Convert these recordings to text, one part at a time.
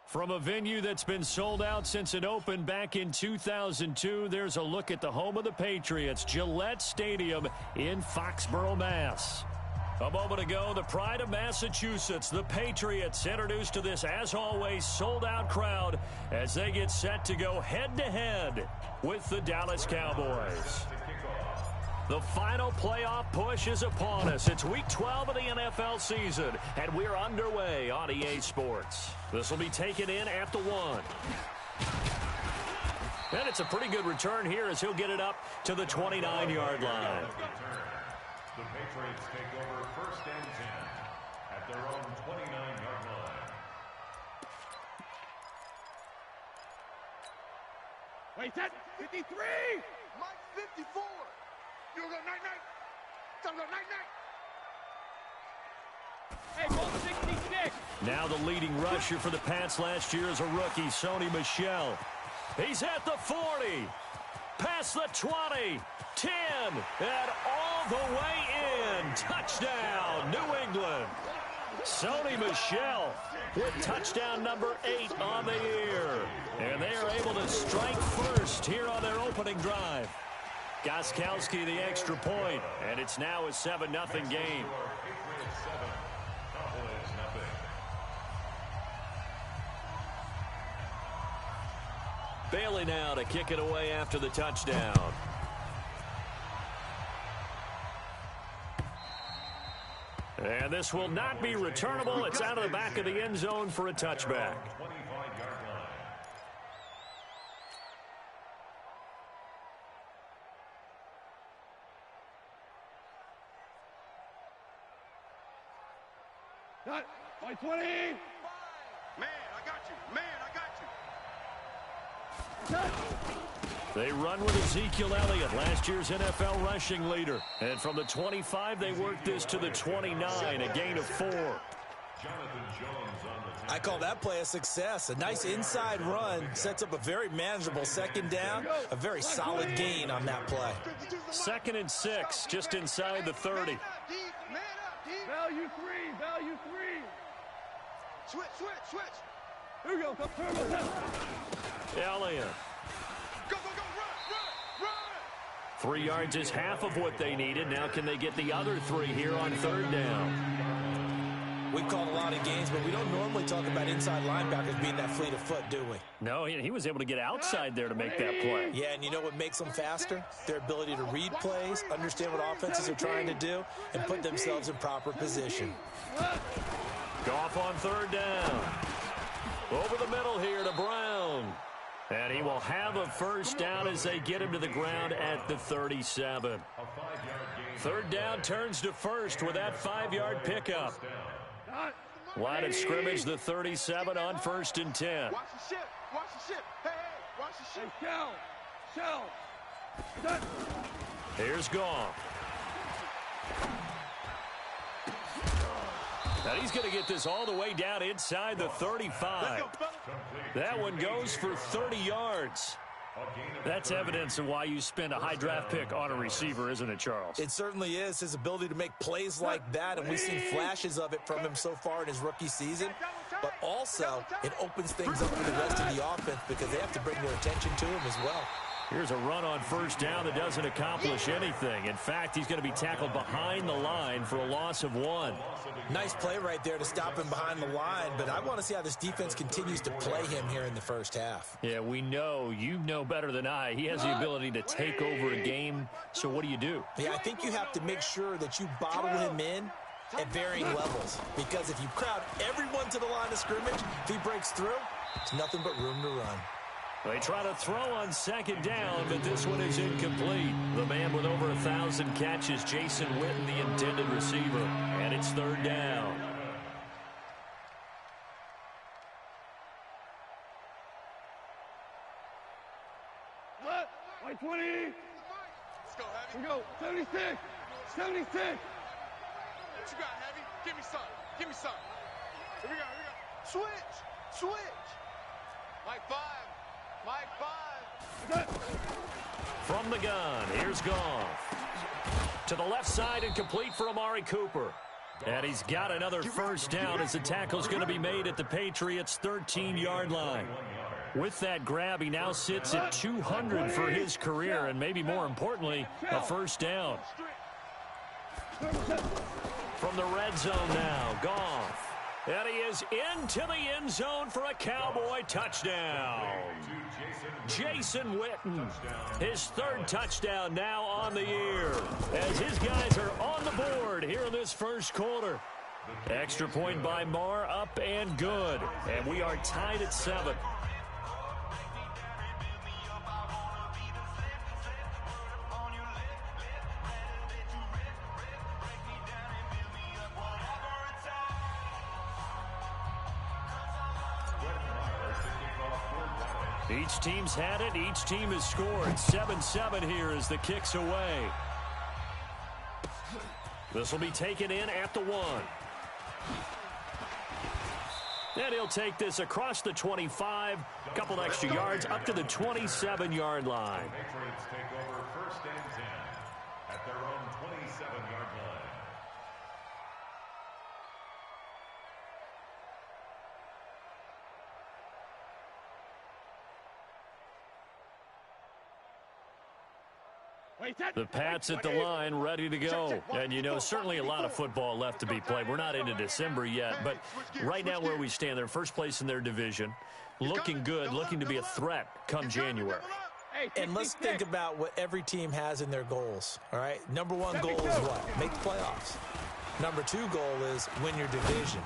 From a venue that's been sold out since it opened back in 2002, there's a look at the home of the Patriots, Gillette Stadium in Foxborough, Mass. A moment ago, the pride of Massachusetts, the Patriots, introduced to this, as always, sold-out crowd as they get set to go head-to-head with the Dallas Cowboys. The final playoff push is upon us. It's Week 12 of the NFL season, and we're underway on EA Sports. This will be taken in at the 1. And it's a pretty good return here as he'll get it up to the 29-yard line. The Patriots take over 1st and 10 at their own 29-yard line. Wait, that's 53! Mike, 54! You go night-night! Time to go night-night! Hey, ball 66! Now the leading rusher for the Pats last year is a rookie, Sony Michel. He's at the 40, past the 20, 10, and all the way in. Touchdown, New England. Sony Michel with touchdown number 8 on the year. And they are able to strike first here on their opening drive. Gostkowski the extra point, and it's now a 7-0 game. Bailey now to kick it away after the touchdown. And this will not be returnable. It's out of the back of the end zone for a touchback. Cut! By 20! Man, I got you! Man, I got you! Cut! They run with Ezekiel Elliott, last year's NFL rushing leader. And from the 25, they work this to the 29, a gain of 4. I call that play a success. A nice inside run sets up a very manageable 2nd down, a very solid gain on that play. 2nd and 6, just inside the 30. Value 3! Value 3! Switch, switch, switch! Here we go, come turbo. Elliott. Go, go, go, run, run, run! 3 yards is half of what they needed. Now can they get the other 3 here on 3rd down? We've called a lot of games, but we don't normally talk about inside linebackers being that fleet of foot, do we? No, he was able to get outside there to make that play. Yeah, and you know what makes them faster? Their ability to read plays, understand what offenses are trying to do, and put themselves in proper position. Goff on 3rd down. Over the middle here to Brown. And he will have a 1st down as they get him to the ground at the 37. 3rd down turns to 1st with that 5-yard pickup. Line of scrimmage, the 37 on 1st and 10. Watch the ship! Watch the ship! Hey, hey! Watch the ship! Shell! Cut! Here's Goff. Now he's going to get this all the way down inside the 35. That one goes for 30 yards. That's evidence of why you spend a high draft pick on a receiver, isn't it, Charles? It certainly is. His ability to make plays like that, and we've seen flashes of it from him so far in his rookie season. But also, it opens things up for the rest of the offense because they have to bring their attention to him as well. Here's a run on 1st down that doesn't accomplish anything. In fact, he's going to be tackled behind the line for a loss of 1. Nice play right there to stop him behind the line, but I want to see how this defense continues to play him here in the 1st half. Yeah, we know. You know better than I. He has the ability to take over a game, so what do? Yeah, I think you have to make sure that you bottle him in at varying levels, because if you crowd everyone to the line of scrimmage, if he breaks through, it's nothing but room to run. They try to throw on 2nd down, but this one is incomplete. The man with over 1,000 catches, Jason Witten, the intended receiver. And it's 3rd down. What? By 20! Let's go, Heavy! Here we go, 76! 76! What you got, Heavy? Give me some! Give me some! Here we go, here we go! Switch! Switch! Mike 5! Mike 5! From the gun, here's Goff. To the left side and complete for Amari Cooper. And he's got another first down as the tackle's going to be made at the Patriots' 13-yard line. With that grab, he now sits at 200 for his career, and maybe more importantly, a first down. From the red zone now, Goff. And he is into the end zone for a Cowboy touchdown. Jason Witten, his third touchdown now on the year, as his guys are on the board here in this first quarter. Extra point by Marr, up and good. And we are tied at 7. Each team's had it. Each team has scored. 7-7 here as the kick's away. This will be taken in at the 1. And he'll take this across the 25. A couple extra yards up to the 27-yard line. The Patriots take over first and 10 at their own 27-yard line. The Pats at the line, ready to go. And, you know, certainly a lot of football left to be played. We're not into December yet, but right now where we stand, they're first place in their division, looking good, looking to be a threat come January. And let's think about what every team has in their goals, all right? Number 1 goal is what? Make the playoffs. Number 2 goal is win your division.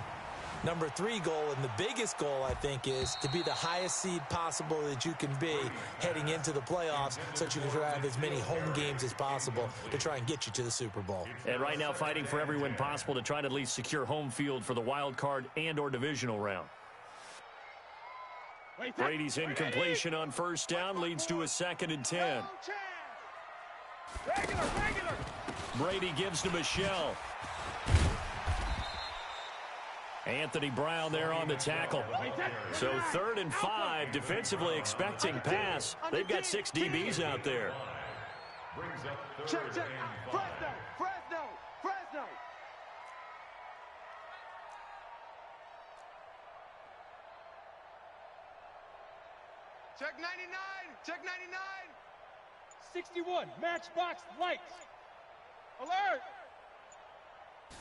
Number 3 goal, and the biggest goal, I think, is to be the highest seed possible that you can be heading into the playoffs so that you can try to have as many home games as possible to try and get you to the Super Bowl. And right now fighting for every win possible to try to at least secure home field for the wild card and or divisional round. Brady's incompletion on first down leads to a 2nd and 10. Brady gives to Michelle. Anthony Brown there on the tackle. So 3rd and 5, defensively expecting pass. They've got 6 DBs out there. Check. Fresno. Check 99. Check 99. 61, matchbox lights. Alert.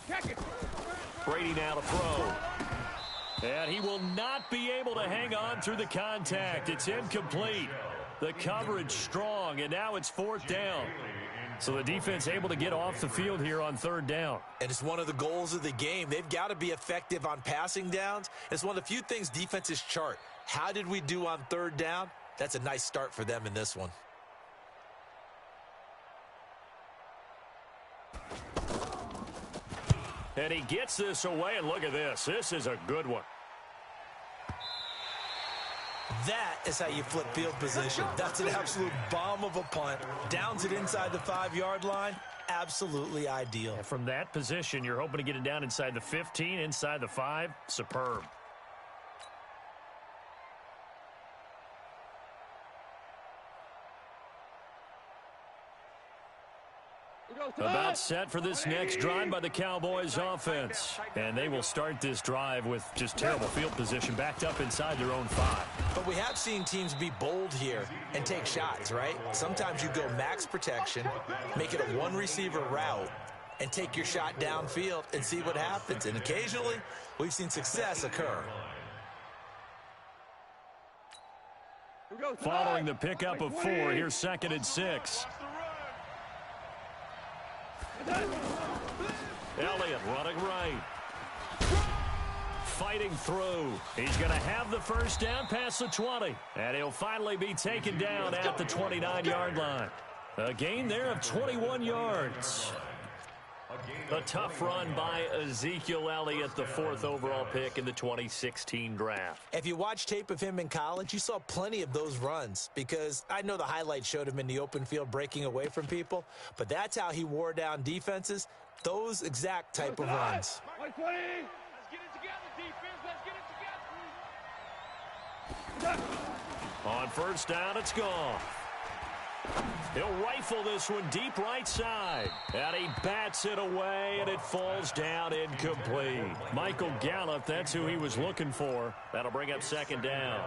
Check it. Brady now to throw. And he will not be able to hang on through the contact. It's incomplete. The coverage strong, and now it's 4th down. So the defense able to get off the field here on 3rd down. And it's one of the goals of the game. They've got to be effective on passing downs. It's one of the few things defenses chart. How did we do on 3rd down? That's a nice start for them in this one. And he gets this away, and look at this. This is a good one. That is how you flip field position. That's an absolute bomb of a punt. Downs it inside the 5-yard line. Absolutely ideal. And from that position, you're hoping to get it down inside the 15, inside the 5. Superb. About set for this next drive by the Cowboys offense. And they will start this drive with just terrible field position backed up inside their own 5. But we have seen teams be bold here and take shots, right? Sometimes you go max protection, make it a 1-receiver route, and take your shot downfield and see what happens. And occasionally, we've seen success occur. Following the pickup of 4, here's 2nd and 6. Elliott running right. Fighting through. He's going to have the first down past the 20. And he'll finally be taken down at the 29-yard line. A gain there of 21 yards. A tough run by Ezekiel Elliott, the 4th overall pick in the 2016 draft. If you watch tape of him in college, you saw plenty of those runs because I know the highlights showed him in the open field breaking away from people, but that's how he wore down defenses, those exact type of runs. 120. Let's get it together, defense. Let's get it together. On first down, it's gone. He'll rifle this one deep right side. And he bats it away, and it falls down incomplete. Michael Gallup, that's who he was looking for. That'll bring up second down.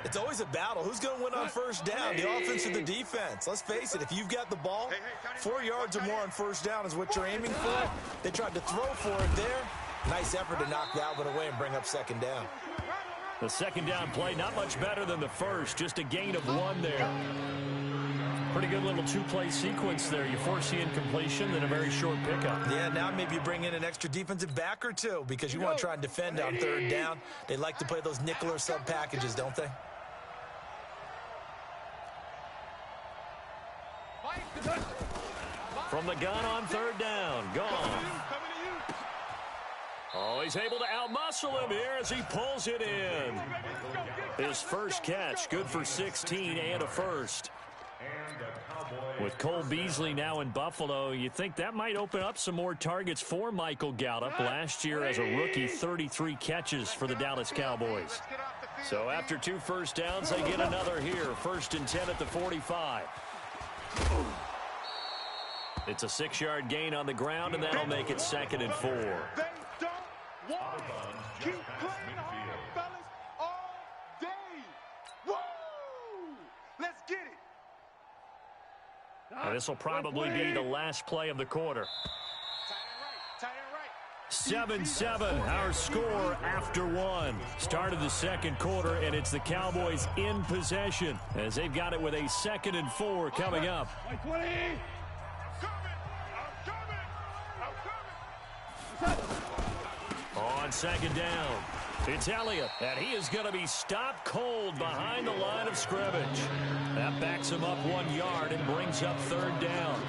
It's always a battle. Who's going to win on first down, the offense or the defense? Let's face it, if you've got the ball, 4 yards or more on first down is what you're aiming for. They tried to throw for it there. Nice effort to knock that one away and bring up second down. The second down play, not much better than the first, just a gain of 1 there. Pretty good little two-play sequence there. You force the incompletion, then a very short pickup. Yeah, now maybe you bring in an extra defensive back or two because you want to try and defend on third down. They like to play those nickel or sub packages, don't they? From the gun on third down, gone. Oh, he's able to outmuscle him here as he pulls it in. His first catch, good for 16 and a first. With Cole Beasley now in Buffalo, you think that might open up some more targets for Michael Gallup. Last year as a rookie, 33 catches for the Dallas Cowboys. So after 2 first downs, they get another here. 1st and 10 at the 45. It's a 6-yard gain on the ground, and that'll make it 2nd and 4. They don't want it. Keep playing hard, fellas, all day. Woo! Let's get it. This will probably be the last play of the quarter. Tight end right. 7-7, our score after 1. Start of the second quarter, and it's the Cowboys in possession as they've got it with a 2nd and 4 coming up. On second down, it's Elliott, and he is going to be stopped cold behind the line of scrimmage. That backs him up 1 yard and brings up third down.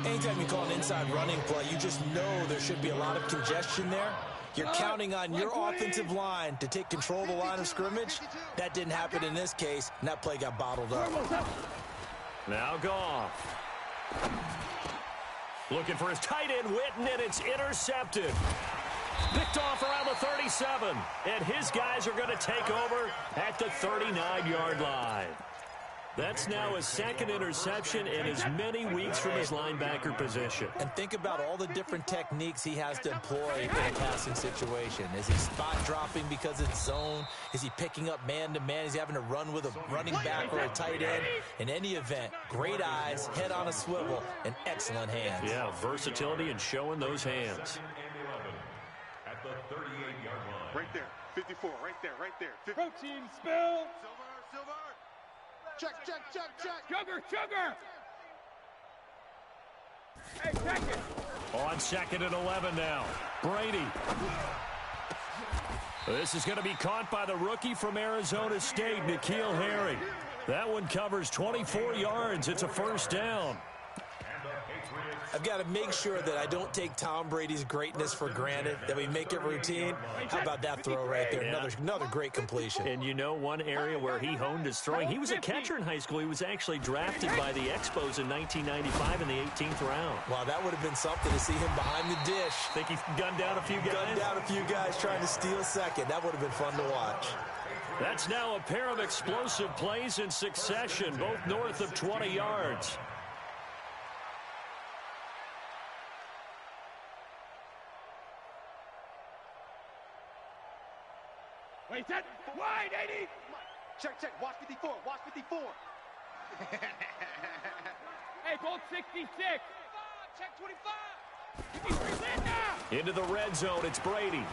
Anytime you call an inside running play, you just know there should be a lot of congestion there. You're counting on your offensive line to take control of the line of scrimmage. That didn't happen in this case, and that play got bottled up. Now Goff. Looking for his tight end, Witten, and it's intercepted. Picked off around the 37, and his guys are going to take over at the 39-yard line. That's now his 2nd interception in as many weeks from his linebacker position. And think about all the different techniques he has to employ in a passing situation. Is he spot dropping because it's zone? Is he picking up man-to-man? Is he having to run with a running back or a tight end? In any event, great eyes, head on a swivel, and excellent hands. Yeah, versatility and showing those hands. At the 38-yard line. Right there. 54. Right there. Right there. Protein spill. Silver. Check. Sugar. Hey, check it. On 2nd and 11 now. Brady. This is going to be caught by the rookie from Arizona State, N'Keal Harry. That one covers 24 yards. It's a first down. I've got to make sure that I don't take Tom Brady's greatness for granted, that we make it routine. How about that throw right there? Yeah. Another great completion. And you know one area where he honed his throwing? He was a catcher in high school. He was actually drafted by the Expos in 1995 in the 18th round. Wow, that would have been something to see him behind the dish. Think he gunned down a few guys? Gunned down a few guys trying to steal second. That would have been fun to watch. That's now a pair of explosive plays in succession, both north of 20 yards. Wait, that wide, 80. Check. Watch 54. Hey, gold 66. Check 25. 53's in now. Into the red zone, it's Brady.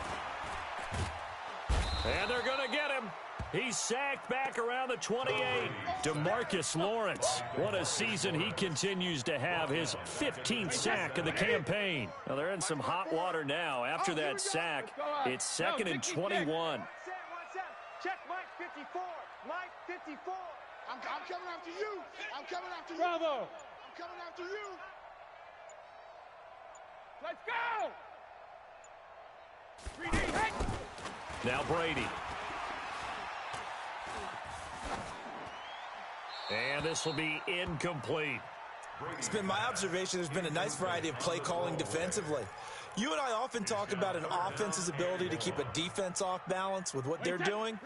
And they're going to get him. He's sacked back around the 28. DeMarcus Lawrence. What a season he continues to have. His 15th sack of the campaign. Now they're in some hot water now. After that sack, it's 2nd and 21. Check Mike 54. Mike 54. I'm coming after you. Bravo. I'm coming after you. Let's go. 3D hit. Now Brady. And this will be incomplete. It's been my observation there's been a nice variety of play calling defensively. You and I often talk about an offense's ability to keep a defense off balance with what they're doing.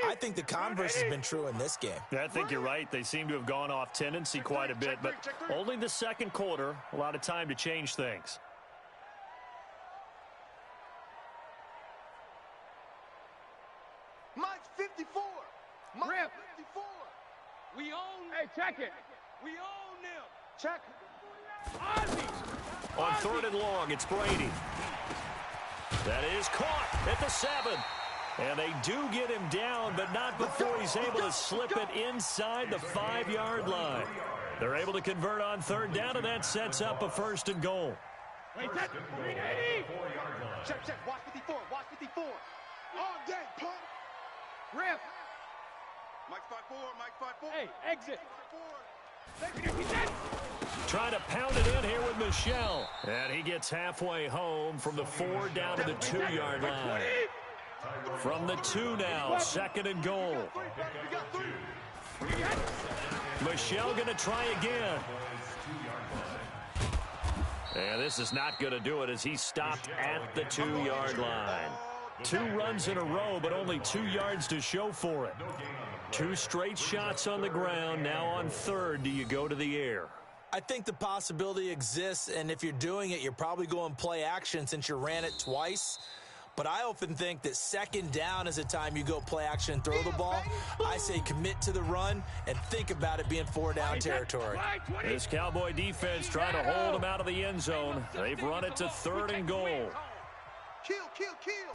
I think the converse has been true in this game. I think you're right. They seem to have gone off tendency quite a bit, but only the second quarter, a lot of time to change things. Mike's 54. Mike's 54. We own. Hey, check it. We own them. Check. Ozzy. On third and long, it's Brady. That is caught at the 7. And they do get him down, but not before he's able to slip it inside the 5-yard line. They're able to convert on third down, and that sets up a 1st and goal. Wait, check. Check, check. Watch 54. Watch 54. All day, punk. Rip. Mike 5-4. Mike 5-4. Hey, exit. 5-4. Trying to pound it in here with Michelle. And he gets halfway home from the 4 down to the 2-yard line. From the 2 now, 2nd and goal. Michelle going to try again. And this is not going to do it as he stopped at the 2-yard line. 2 runs in a row, but only 2 yards to show for it. 2 straight shots on the ground. Now on third, do you go to the air? I think the possibility exists, and if you're doing it, you're probably going play action since you ran it twice. But I often think that 2nd down is a time you go play action and throw the ball. I say commit to the run and think about it being 4-down territory. This Cowboy defense trying to hold him out of the end zone. They've run it to 3rd and goal. Kill, kill, kill.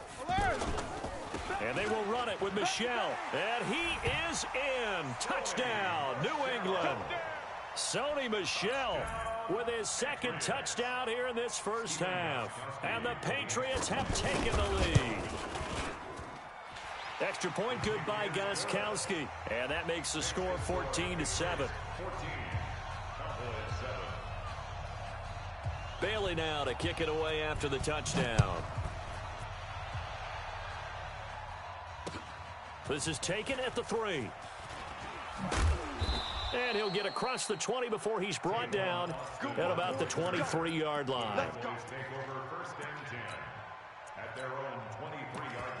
And they will run it with Michelle. And he is in. Touchdown, New England. Sony Michel with his 2nd touchdown here in this first half. And the Patriots have taken the lead. Extra point good by Gostkowski. And that makes the score 14-7. Bailey now to kick it away after the touchdown. This is taken at the 3. And he'll get across the 20 before he's brought down at about the 23-yard line. Take over 1st and 10 at their own 23-yard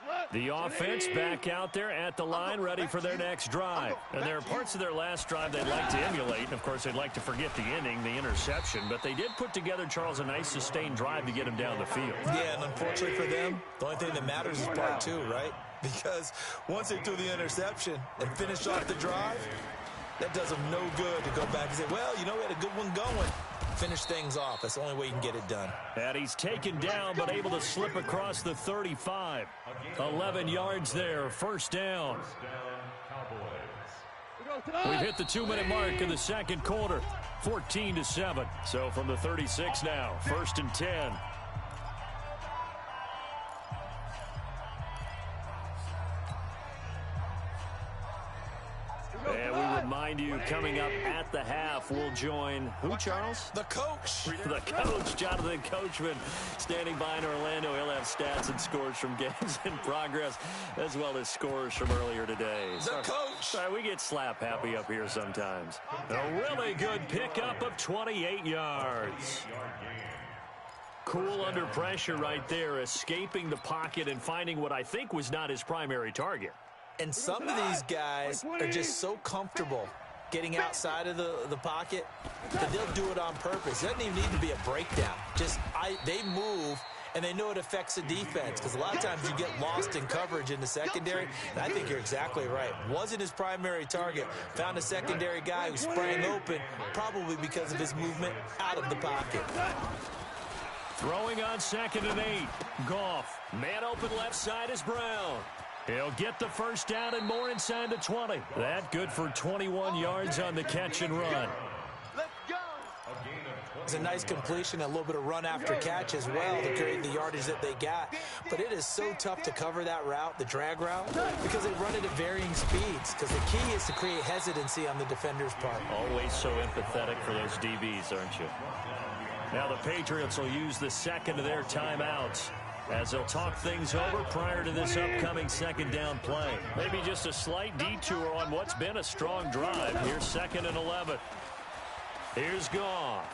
line. The offense back out there at the line, ready for their next drive. And there are parts of their last drive they'd like to emulate. And, of course, they'd like to forget the ending, the interception. But they did put together, Charles, a nice sustained drive to get him down the field. Yeah, and unfortunately for them, the only thing that matters is part 2, right? Because once they threw the interception and finished off the drive, that does them no good to go back and say, well, you know, we had a good one going. Finish things off. That's the only way you can get it done. And he's taken down, but able to slip across the 35. 11 yards there, 1st down. We've hit the 2-minute mark in the 2nd quarter, 14-7. So from the 36 now, 1st and 10. And we remind you, coming up at the half, we'll join who, Charles? The coach. The coach, Jonathan Coachman, standing by in Orlando. He'll have stats and scores from games in progress, as well as scores from earlier today. The coach. Sorry, we get slap happy up here sometimes. A really good pickup of 28 yards. Cool under pressure right there, escaping the pocket and finding what I think was not his primary target. And some of these guys are just so comfortable getting outside of the pocket that they'll do it on purpose. It doesn't even need to be a breakdown. They move, and they know it affects the defense because a lot of times you get lost in coverage in the secondary. And I think you're exactly right. Wasn't his primary target. Found a secondary guy who sprang open, probably because of his movement out of the pocket. Throwing on 2nd and 8. Goff. Man open left side is Brown. He'll get the 1st down and more inside the 20. That good for 21 yards on the catch and run. Let's go. It's a nice completion, a little bit of run after catch as well to create the yardage that they got. But it is so tough to cover that route, the drag route, because they run it at varying speeds. Because the key is to create hesitancy on the defender's part. Always so empathetic for those DBs, aren't you? Now the Patriots will use the 2nd of their timeouts as they'll talk things over prior to this upcoming 2nd down play. Maybe just a slight detour on what's been a strong drive. Here's 2nd and 11. Here's Goff.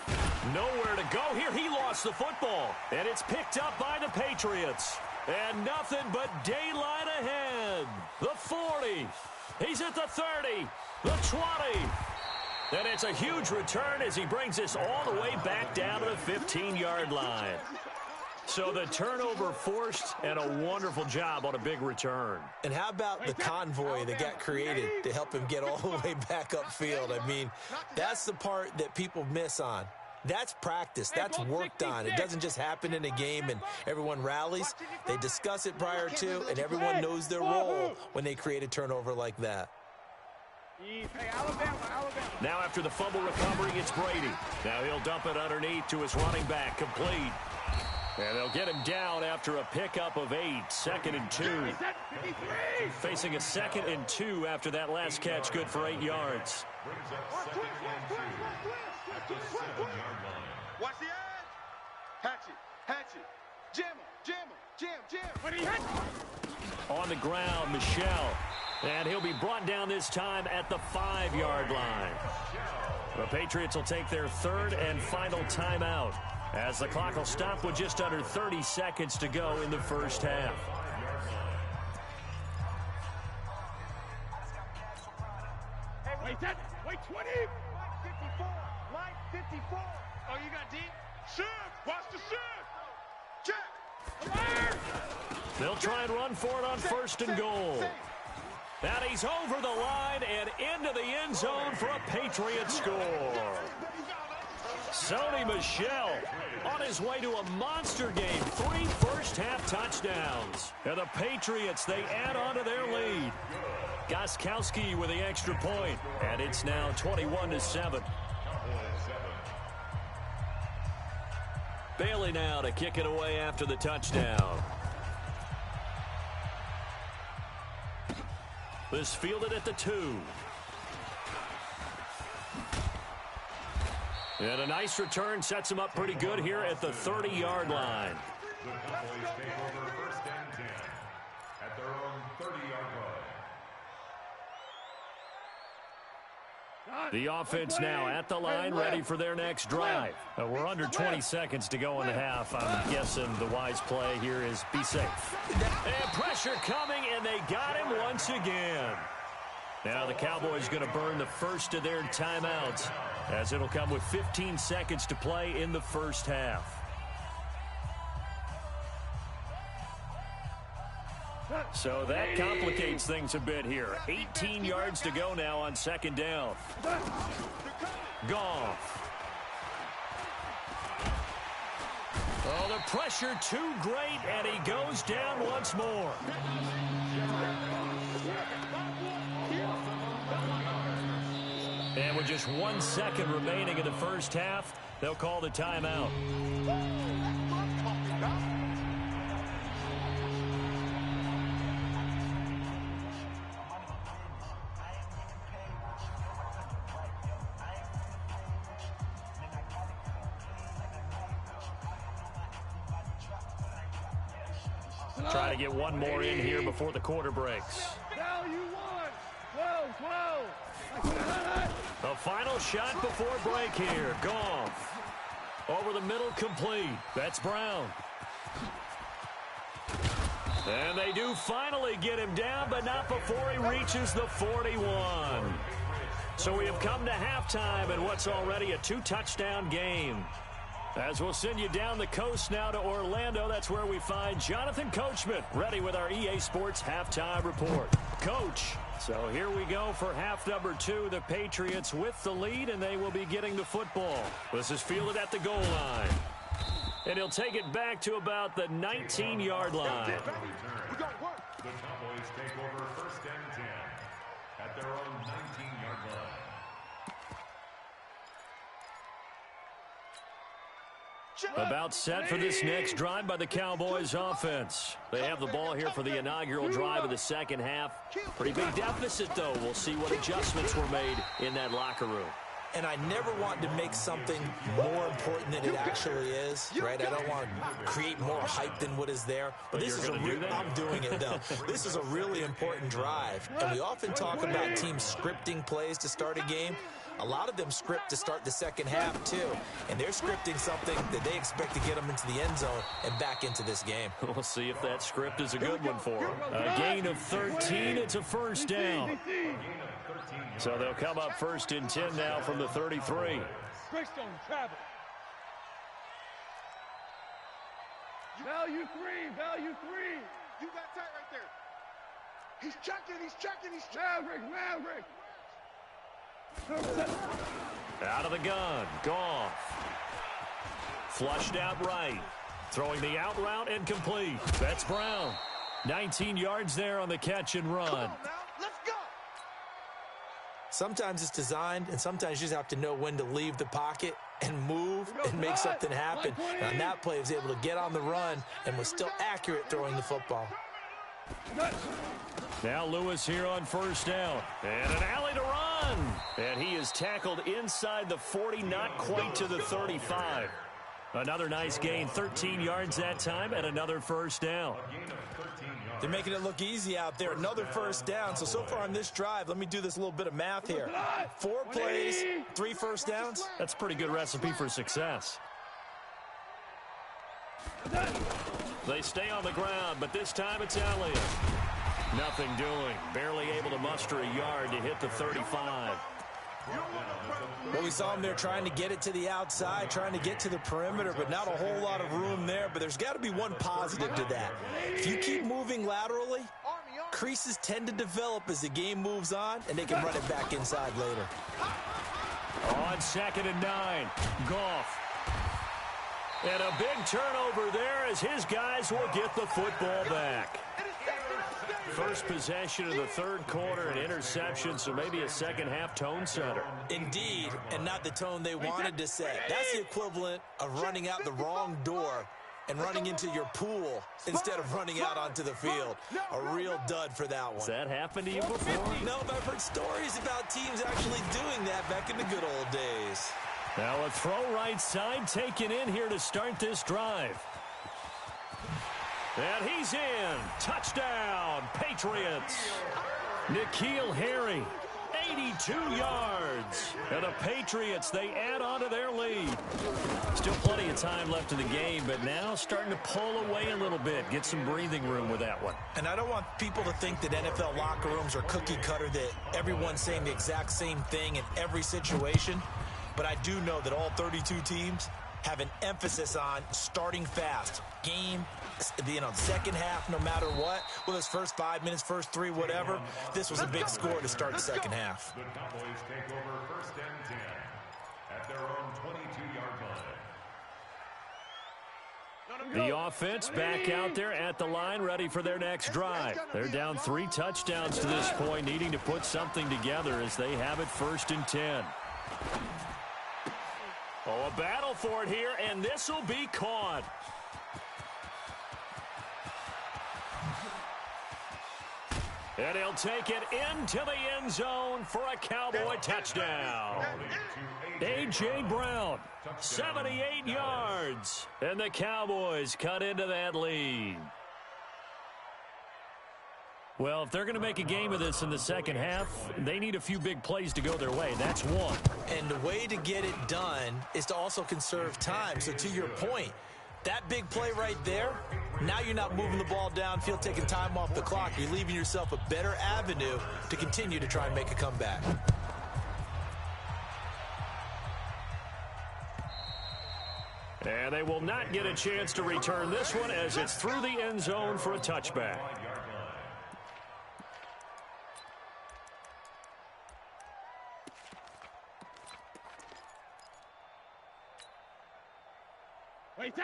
Nowhere to go here. He lost the football. And it's picked up by the Patriots. And nothing but daylight ahead. The 40. He's at the 30. The 20. And it's a huge return as he brings us all the way back down to the 15-yard line. So the turnover forced, and a wonderful job on a big return. And how about the convoy that got created to help him get all the way back upfield? I mean, that's the part that people miss on. That's practice. That's worked on. It doesn't just happen in a game and everyone rallies. They discuss it prior to, and everyone knows their role when they create a turnover like that. Now after the fumble recovery, it's Brady. Now he'll dump it underneath to his running back, complete. And they'll get him down after a pickup of 8, 2nd and 2. Facing a 2nd and 2 after that last catch, good for 8 yards. Brings up 2nd and 2 at the 7-yard line. Watch the edge. Hatchet. Jam. On the ground, Michel. And he'll be brought down this time at the 5-yard line. The Patriots will take their 3rd and final timeout, as the clock will stop with just under 30 seconds to go in the first half. Wait, 20. Line 54. Oh, you got deep? Shift. Watch the shift. Check. They'll try and run for it on 1st and goal. And he's over the line and into the end zone for a Patriot score. Sony Michel on his way to a monster game. 3 first-half touchdowns. And the Patriots, they add on to their lead. Gostkowski with the extra point. And it's now 21-7. Bailey now to kick it away after the touchdown. This fielded at the 2. And a nice return sets him up pretty good here at the 30-yard line. The Cowboys take over 1st and 10 at their own 30-yard line. The offense now at the line, ready for their next drive. We're under 20 seconds to go in the half. I'm guessing the wise play here is be safe. And pressure coming, and they got him once again. Now the Cowboys going to burn the first of their timeouts, as it'll come with 15 seconds to play in the first half. So that complicates things a bit here. 18 yards to go now on 2nd down. Goff. Oh, the pressure too great, and he goes down once more. And with just 1 second remaining in the first half, they'll call the timeout. Try to get one more in here before the quarter breaks. Now you won. Whoa. The final shot before break here. Goff. Over the middle, complete. That's Brown. And they do finally get him down, but not before he reaches the 41. So we have come to halftime in what's already a 2-touchdown game. As we'll send you down the coast now to Orlando, that's where we find Jonathan Coachman, ready with our EA Sports Halftime Report. Coach, so here we go for half number 2. The Patriots with the lead, and they will be getting the football. This is fielded at the goal line. And he'll take it back to about the 19-yard line. The Cowboys take over 1st and 10 at their own 19-yard line. About set for this next drive by the Cowboys offense. They have the ball here for the inaugural drive of the second half. Pretty big deficit, though. We'll see what adjustments were made in that locker room. And I never want to make something more important than it actually is, right? I don't want to create more hype than what is there. But this is I'm doing it, though. This is a really important drive. And we often talk about teams scripting plays to start a game. a lot of them script to start the second half too, and they're scripting something that they expect to get them into the end zone and back into this game. We'll see if that script is a good one for them. A gain of 13, it's a first down. So they'll come up 1st and 10 now from the 33. Greystone travel. Value 3, value 3. You got tight right there. He's checking, he's checking, he's checking. Maverick. Out of the gun, Goff. Flushed out right. Throwing the out route and complete. That's Brown. 19 yards there on the catch and run. Come on now, let's go. Sometimes it's designed, and sometimes you just have to know when to leave the pocket and move and make something happen. And on that play, he was able to get on the run and was still accurate throwing the football. Now Lewis here on 1st down. And an alley to run. And he is tackled inside the 40, not quite to the 35. Another nice gain, 13 yards that time, and another 1st down. They're making it look easy out there. Another 1st down. So far on this drive, let me do this little bit of math here. 4 plays, 3 1st downs. That's a pretty good recipe for success. They stay on the ground, but this time it's Elliott. Nothing doing. Barely able to muster a yard to hit the 35. Well, we saw him there trying to get it to the outside, trying to get to the perimeter, but not a whole lot of room there. But there's got to be one positive to that. If you keep moving laterally, creases tend to develop as the game moves on, and they can run it back inside later. On 2nd and 9, Goff. And a big turnover there as his guys will get the football back. First possession of the 3rd quarter, an interception, so maybe a second-half tone setter. Indeed, and not the tone they wanted to set. That's the equivalent of running out the wrong door and running into your pool instead of running out onto the field. A real dud for that one. Has that happened to you before? No, but I've heard stories about teams actually doing that back in the good old days. Now a throw right side taken in here to start this drive. And he's in. Touchdown, Patriots. N'Keal Harry, 82 yards. And the Patriots, they add on to their lead. Still plenty of time left in the game, but now starting to pull away a little bit. Get some breathing room with that one. And I don't want people to think that NFL locker rooms are cookie cutter, that everyone's saying the exact same thing in every situation. But I do know that all 32 teams have an emphasis on starting fast. Game, second half, no matter what. Well, his first 5 minutes, first 3, whatever. This was a big score to start the second half. The Cowboys take over 1st and 10 at their own 22-yard line. The offense back out there at the line, ready for their next drive. They're down 3 touchdowns to this point, needing to put something together as they have it 1st and 10. Oh, a battle for it here, and this will be caught. And he'll take it into the end zone for a Cowboy touchdown. A.J. Brown, 78 yards. And the Cowboys cut into that lead. Well, if they're going to make a game of this in the second half, they need a few big plays to go their way. That's one. And the way to get it done is to also conserve time. So to your point, that big play right there, now you're not moving the ball downfield, taking time off the clock. You're leaving yourself a better avenue to continue to try and make a comeback. And they will not get a chance to return this one as it's through the end zone for a touchback.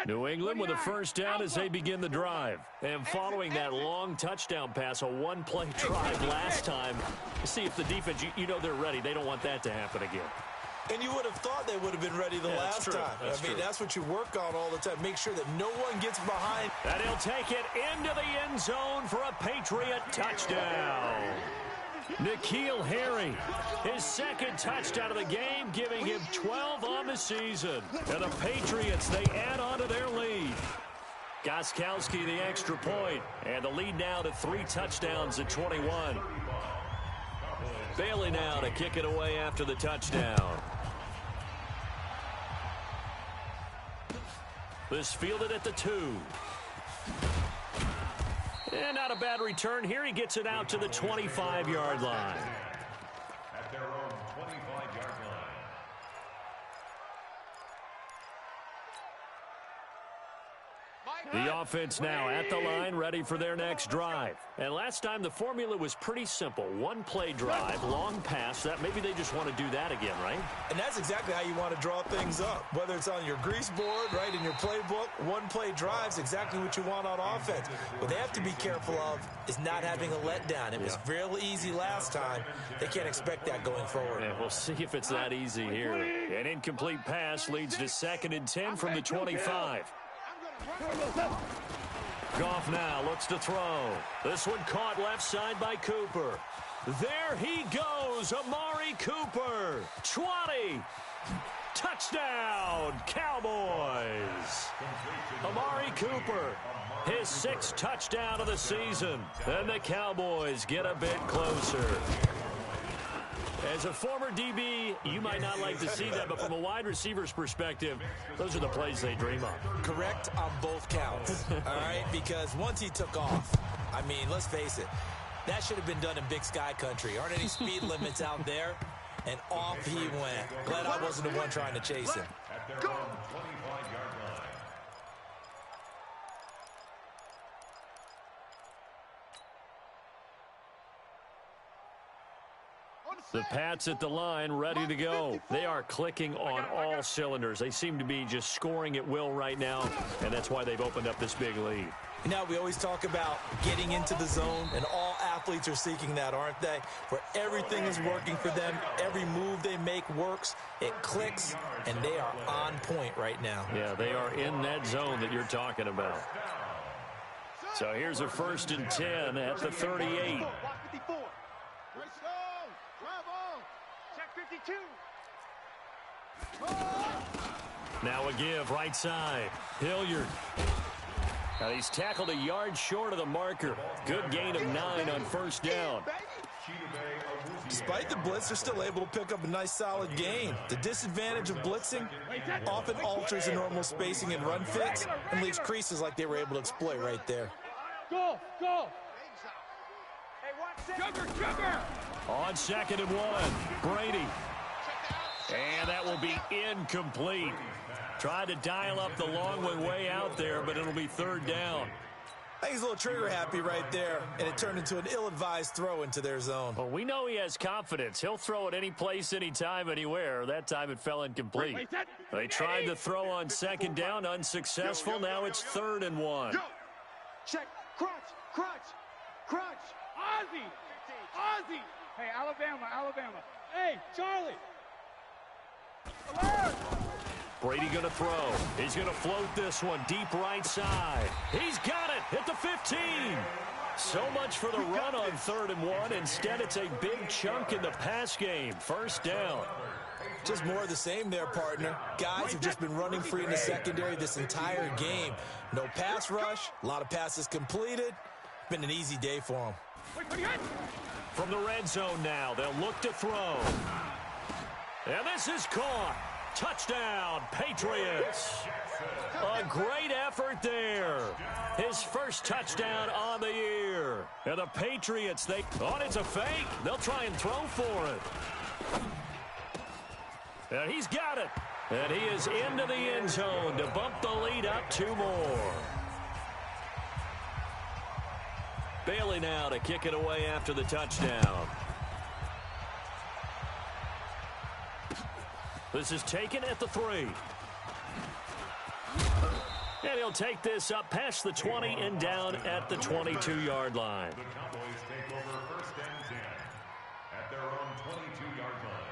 New England with a first down as they begin the drive. And following that long touchdown pass, a one-play drive last time. See if the defense, you know they're ready. They don't want that to happen again. And you would have thought they would have been ready the last time. That's what you work on all the time. Make sure that no one gets behind. And he'll take it into the end zone for a Patriot touchdown. N'Keal Harry, his second touchdown of the game, giving him 12 on the season. And the Patriots, they add on to their lead. Gostkowski, the extra point, and the lead now to 3 touchdowns at 21. Bailey now to kick it away after the touchdown. This fielded at the 2. And not a bad return here. He gets it out to the 25-yard line. At their own 25-yard line. The offense now at the line, ready for their next drive. And last time the formula was pretty simple. One-play drive, long pass. That maybe they just want to do that again, right? And that's exactly how you want to draw things up. Whether it's on your grease board, right, in your playbook, one-play drive's exactly what you want on offense. What they have to be careful of is not having a letdown. It was real easy last time. They can't expect that going forward. Yeah, we'll see if it's that easy here. An incomplete pass leads to 2nd and 10 from the 25. Goff now looks to throw. This one caught left side by Cooper. There he goes, Amari Cooper. 20. Touchdown, Cowboys. Amari Cooper, his 6th touchdown of the season. And the Cowboys get a bit closer. As a former DB, you might not like to see that, but from a wide receiver's perspective, those are the plays they dream of. Correct on both counts, all right? Because once he took off, I mean, let's face it, that should have been done in Big Sky country. Aren't any speed limits out there? And off he went. Glad I wasn't the one trying to chase him. At their own 25-yard line. The Pats at the line, ready to go. They are clicking on all cylinders. They seem to be just scoring at will right now, and that's why they've opened up this big lead. You know, we always talk about getting into the zone, and all athletes are seeking that, aren't they? Where everything is working for them, every move they make works, it clicks, and they are on point right now. Yeah, they are in that zone that you're talking about. So here's a 1st and 10 at the 38. Now a give, right side. Hilliard. Now he's tackled a yard short of the marker. Good gain of 9 on 1st down. Despite the blitz, they're still able to pick up a nice, solid gain. The disadvantage of blitzing often alters the normal spacing and run fits and leaves creases like they were able to exploit right there. Go, go. Sugar. On 2nd and 1, Brady. And that will be incomplete. Tried to dial up the long one way out there, but it'll be 3rd down. I think he's a little trigger happy right there, and it turned into an ill-advised throw into their zone. Well, we know he has confidence. He'll throw it any place, anytime, anywhere. That time it fell incomplete. They tried to throw on 2nd down, unsuccessful. Now it's 3rd and 1. Check. Crunch. Ozzy. Hey, Alabama. Hey, Charlie. Alert. Brady going to throw. He's going to float this one deep right side. He's got it at the 15. So much for the run on 3rd and 1. Instead, it's a big chunk in the pass game. 1st down. Just more of the same there, partner. Guys have just been running free in the secondary this entire game. No pass rush, a lot of passes completed. Been an easy day for them. From the red zone now, they'll look to throw. And this is caught. Touchdown, Patriots. A great effort there. His 1st touchdown on the year. And the Patriots, it's a fake. They'll try and throw for it. And he's got it. And he is into the end zone to bump the lead up 2 more. Bailey now to kick it away after the touchdown. This is taken at the 3. And he'll take this up past the 20 and down at the 22-yard line. The Cowboys take over 1st and 10 at their own 22-yard line.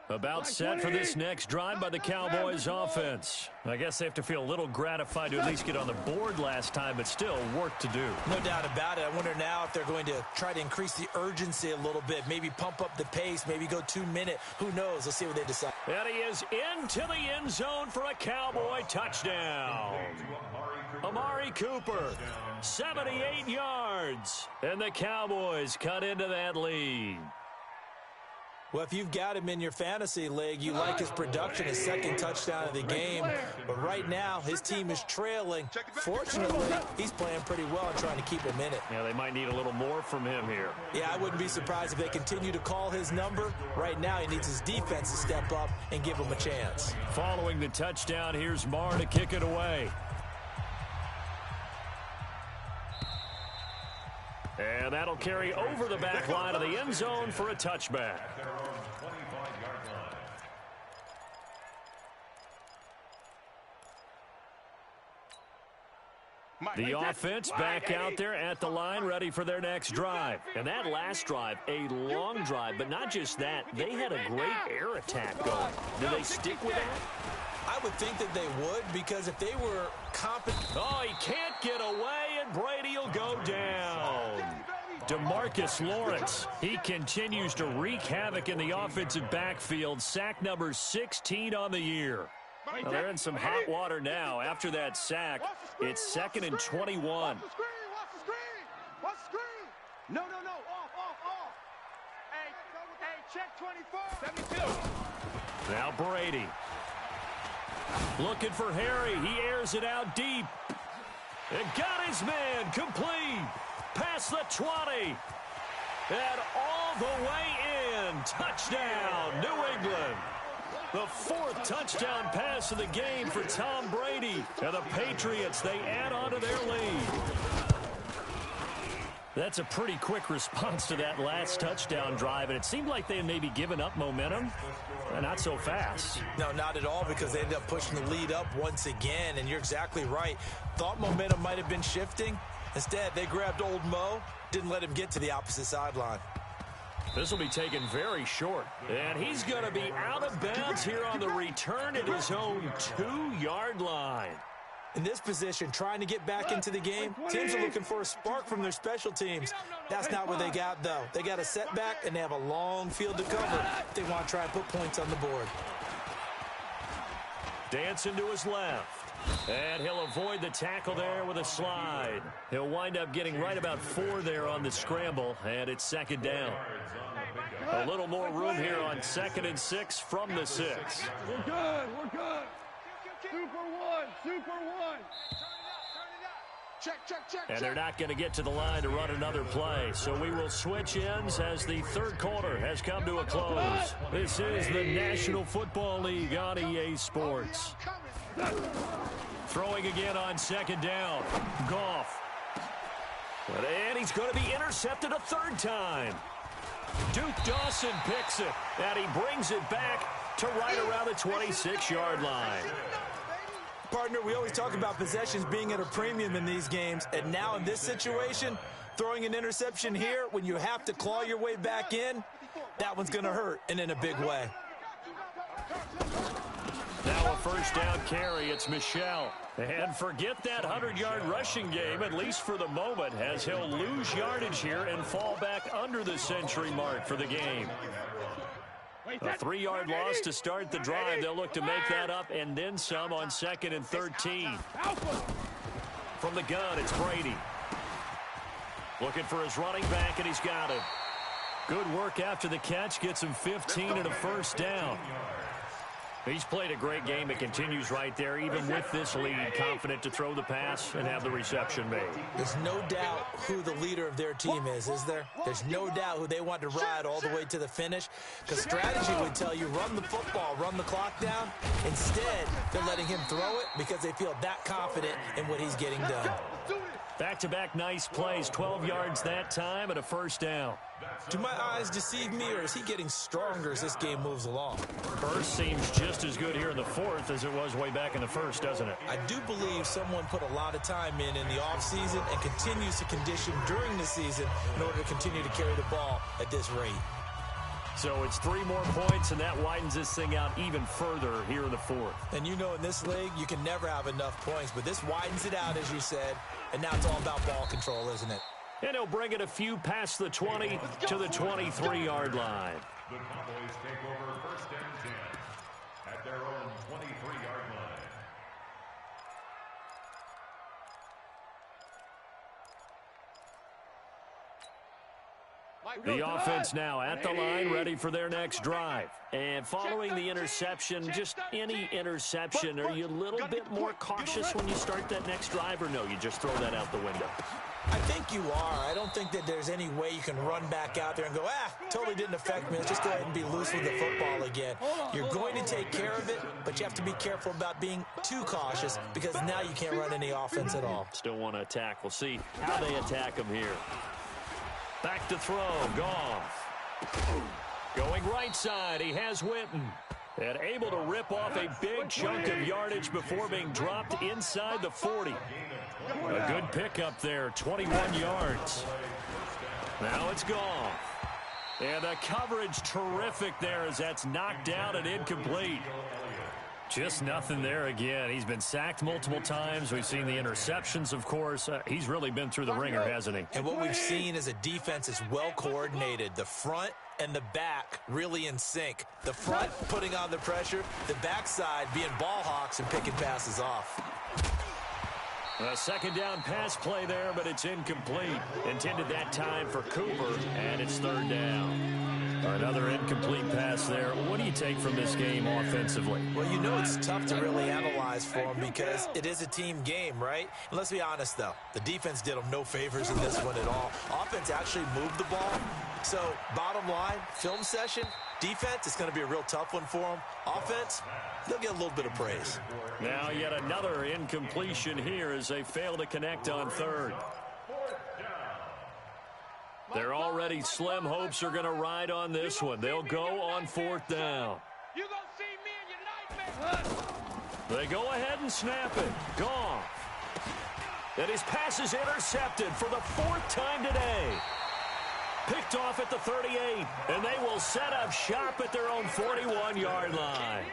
About set for this next drive by the Cowboys offense. I guess they have to feel a little gratified to at least get on the board last time, but still work to do. No doubt about it. I wonder now if they're going to try to increase the urgency a little bit, maybe pump up the pace, maybe go 2-minute. Who knows? Let's see what they decide. And he is into the end zone for a Cowboy touchdown. Amari Cooper, 78 yards. And the Cowboys cut into that lead. Well, if you've got him in your fantasy league, you like his production, his second touchdown of the game. But right now, his team is trailing. Fortunately, he's playing pretty well and trying to keep him in it. Yeah, they might need a little more from him here. Yeah, I wouldn't be surprised if they continue to call his number. Right now, he needs his defense to step up and give him a chance. Following the touchdown, here's Marr to kick it away. And that'll carry over the back line of the end zone for a touchback. The offense back out there at the line, ready for their next drive. And that last drive, a long drive, but not just that. They had a great air attack going. Do they stick with that? I would think that they would, because if they were competent... Oh, he can't get away, and Brady will go down. DeMarcus Lawrence, he continues to wreak havoc in the offensive backfield. Sack number 16 on the year. Well, they're in some hot water now. After that sack, it's 2nd and 21. Watch the screen. Watch the screen. No. Off. Hey, check 24. 72. Now Brady. Looking for Harry. He airs it out deep. And got his man complete. Past the 20. And all the way in. Touchdown, New England. The 4th touchdown pass of the game for Tom Brady. And the Patriots, they add on to their lead. That's a pretty quick response to that last touchdown drive, and it seemed like they had maybe given up momentum. Not so fast. No, not at all, because they ended up pushing the lead up once again, and you're exactly right. Thought momentum might have been shifting. Instead, they grabbed old Mo, didn't let him get to the opposite sideline. This will be taken very short, and he's going to be out of bounds here on the return at his own 2-yard line. In this position, trying to get back into the game, teams are looking for a spark from their special teams. That's not what they got, though. They got a setback, and they have a long field to cover if they want to try and put points on the board. Dancing to his left. And he'll avoid the tackle there with a slide. He'll wind up getting right about 4 there on the scramble, and it's 2nd down. A little more room here on 2nd and 6 from the 6. We're good. Super one. Check. And they're not going to get to the line to run another play. So we will switch ends as the 3rd quarter has come to a close. This is the National Football League on EA Sports. Throwing again on 2nd down. Goff. And he's going to be intercepted a 3rd time. Duke Dawson picks it. And he brings it back to right around the 26-yard line. Partner, we always talk about possessions being at a premium in these games, and now in this situation, throwing an interception here when you have to claw your way back in, that one's going to hurt, and in a big way. Now a 1st down carry. It's Michel. And forget that 100-yard rushing game, at least for the moment, as he'll lose yardage here and fall back under the century mark for the game. A 3-yard loss to start the drive. They'll look to make that up and then some on 2nd and 13. From the gun, it's Brady. Looking for his running back, and he's got him. Good work after the catch. Gets him 15 and a 1st down. He's played a great game. It continues right there, even with this lead, confident to throw the pass and have the reception made. There's no doubt who the leader of their team is there? There's no doubt who they want to ride all the way to the finish, because strategy would tell you run the football, run the clock down. Instead, they're letting him throw it because they feel that confident in what he's getting done. Back-to-back nice plays, 12 yards that time and a 1st down. Do my eyes deceive me, or is he getting stronger as this game moves along? First seems just as good here in the 4th as it was way back in the 1st, doesn't it? I do believe someone put a lot of time in the offseason and continues to condition during the season in order to continue to carry the ball at this rate. So it's 3 more points, and that widens this thing out even further here in the 4th. And you know in this league, you can never have enough points, but this widens it out, as you said, and now it's all about ball control, isn't it? And he'll bring it a few past the 20 to the 23-yard line. The Cowboys take over first and 10 at their own 23-yard line. The offense now at the line, ready for their next drive. And following the interception, just any interception, are you a little bit more cautious when you start that next drive, or no, you just throw that out the window? I think you are. I don't think that there's any way you can run back out there and go, totally didn't affect me. Let's just go ahead and be loose with the football again. You're going to take care of it, but you have to be careful about being too cautious because now you can't run any offense at all. Still want to attack. We'll see how they attack him here. Back to throw. Goff. Going right side. He has Witten. And able to rip off a big chunk of yardage before being dropped inside the 40. A good pickup there. 21 yards. Now it's Goff. And the coverage terrific there as that's knocked down and incomplete. Just nothing there again. He's been sacked multiple times. We've seen the interceptions, of course. He's really been through the ringer, hasn't he? And what we've seen is a defense that's well coordinated. The front and the back really in sync. The front putting on the pressure, the backside being ball hawks and picking passes off. A second down pass play there, but it's incomplete. Intended that time for Cooper, and it's third down. Another incomplete pass there. What do you take from this game offensively? Well, you know it's tough to really analyze for them because it is a team game, right? And let's be honest, though. The defense did them no favors in this one at all. Offense actually moved the ball. So, bottom line, film session, defense, it's going to be a real tough one for them. Offense, they'll get a little bit of praise. Now yet another incompletion here as they fail to connect on third. Their already slim hopes are going to ride on this one. They'll go on fourth down. You gonna see me in your nightmare. They go ahead and snap it. Goff. And his pass is intercepted for the fourth time today. Picked off at the 38, and they will set up shop at their own 41-yard line.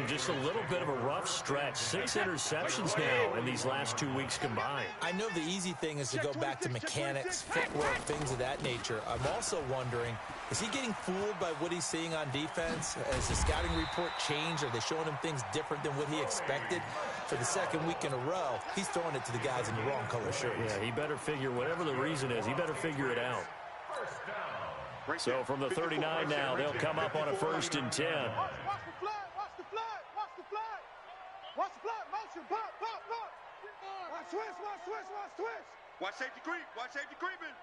Just a little bit of a rough stretch. 6 interceptions now in these last 2 weeks combined. I know the easy thing is to go back to mechanics, footwork, things of that nature. I'm also wondering, is he getting fooled by what he's seeing on defense? Has the scouting report changed? Are they showing him things different than what he expected? For the second week in a row, he's throwing it to the guys in the wrong color shirts. Yeah, he better figure, whatever the reason is, he better figure it out. So from the 39 now, they'll come up on a 1st and 10. Watch the flag, motion, pop. Watch switch. Watch safety creep, watch safety creeping.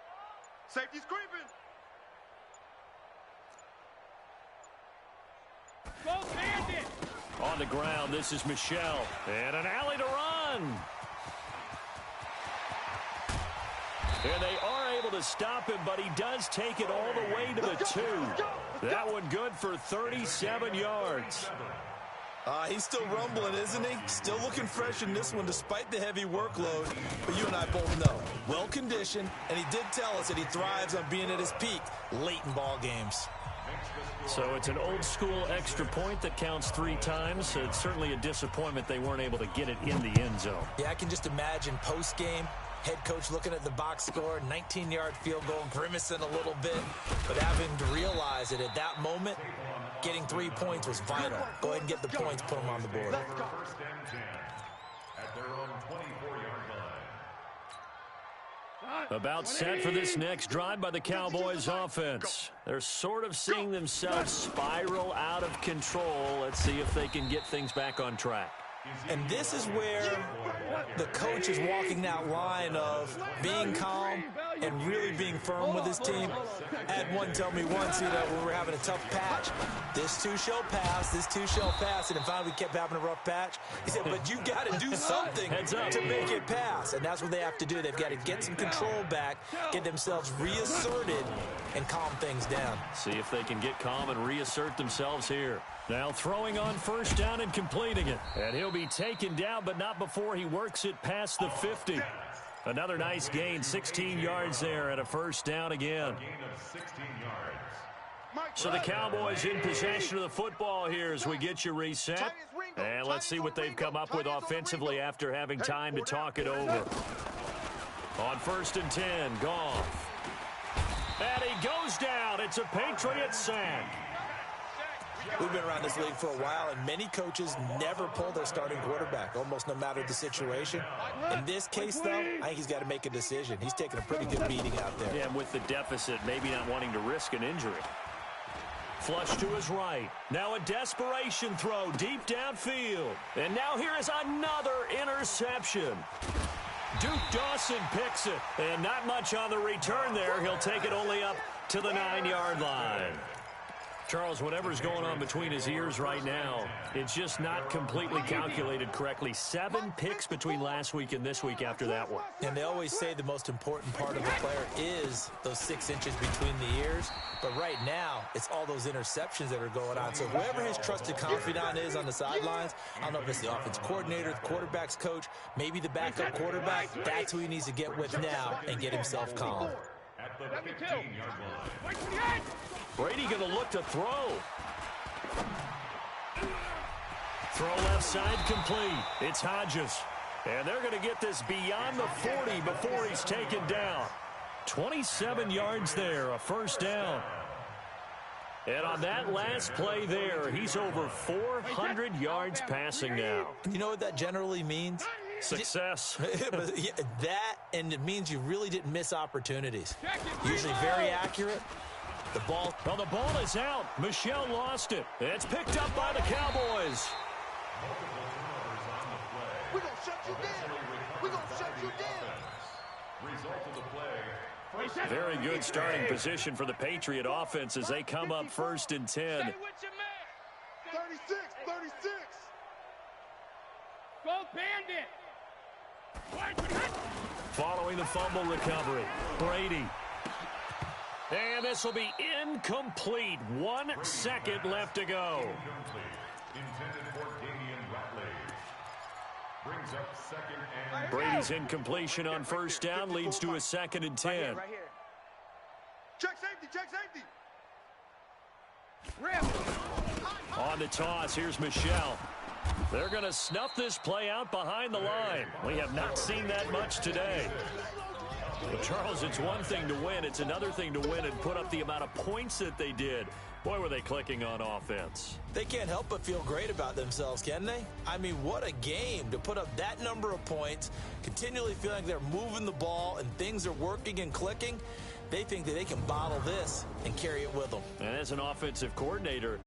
Safety's creeping. Go stand it. On the ground, this is Michelle. And an alley to run. And they are able to stop him, but he does take it all the way to the 2. That one good for 37 yards. He's still rumbling, isn't he? Still looking fresh in this one despite the heavy workload. But you and I both know, well-conditioned, and he did tell us that he thrives on being at his peak late in ball games. So it's an old-school extra point that counts 3 times. It's certainly a disappointment they weren't able to get it in the end zone. Yeah, I can just imagine post-game, head coach looking at the box score, 19-yard field goal, grimacing a little bit, but having to realize that at that moment, getting 3 points was vital. Go ahead and get the points, put them on the board. First and 10 at their own 24-yard line. About set for this next drive by the Cowboys offense. They're sort of seeing themselves spiral out of control. Let's see if they can get things back on track. And this is where the coach is walking that line of being calm and really being firm with his team. I had one tell me once, when we were having a tough patch, this too shall pass, and finally we kept having a rough patch. He said, but you got to do something to make it pass. And that's what they have to do. They've got to get some control back, get themselves reasserted, and calm things down. See if they can get calm and reassert themselves here. Now throwing on first down and completing it. And he'll be taken down, but not before he works it past the 50. Another nice gain, 16 yards there and a first down again. So the Cowboys in possession of the football here as we get you reset. And let's see what they've come up with offensively after having time to talk it over. On 1st and 10, Goff. And he goes down. It's a Patriots sack. We've been around this league for a while, and many coaches never pull their starting quarterback, almost no matter the situation. In this case, though, I think he's got to make a decision. He's taking a pretty good beating out there. Yeah, and with the deficit, maybe not wanting to risk an injury. Flush to his right. Now a desperation throw deep downfield. And now here is another interception. Duke Dawson picks it. And not much on the return there. He'll take it only up to the 9-yard line. Charles, whatever's going on between his ears right now, it's just not completely calculated correctly. 7 picks between last week and this week after that one. And they always say the most important part of a player is those 6 inches between the ears. But right now, it's all those interceptions that are going on. So whoever his trusted confidant is on the sidelines, I don't know if it's the offense coordinator, the quarterback's coach, maybe the backup quarterback, that's who he needs to get with now and get himself calm. At the 15-yard line. Brady going to look to throw. Throw left side complete. It's Hodges. And they're going to get this beyond the 40 before he's taken down. 27 yards there, a first down. And on that last play there, he's over 400 yards passing now. You know what that generally means? Success. That, and it means you really didn't miss opportunities. Usually very accurate. The ball is out. Michelle lost it. It's picked up by the Cowboys. We're going to shut you down. We're going to shut you down. Result of the play. Very good starting position for the Patriot offense as they come up 1st and 10. Stay with your man. 36, 36. Go Bandit. Following the fumble recovery, Brady. And this will be incomplete. 1 second left to go. Intended for Damian Ratliff. Brings up 2nd and... Brady's incompletion on 1st down leads to a 2nd and 10. Right here. Check safety, check safety. On the toss, here's Michelle. They're going to snuff this play out behind the line. We have not seen that much today. But Charles, it's one thing to win. It's another thing to win and put up the amount of points that they did. Boy, were they clicking on offense. They can't help but feel great about themselves, can they? I mean, what a game to put up that number of points, continually feeling like they're moving the ball and things are working and clicking. They think that they can bottle this and carry it with them. And as an offensive coordinator,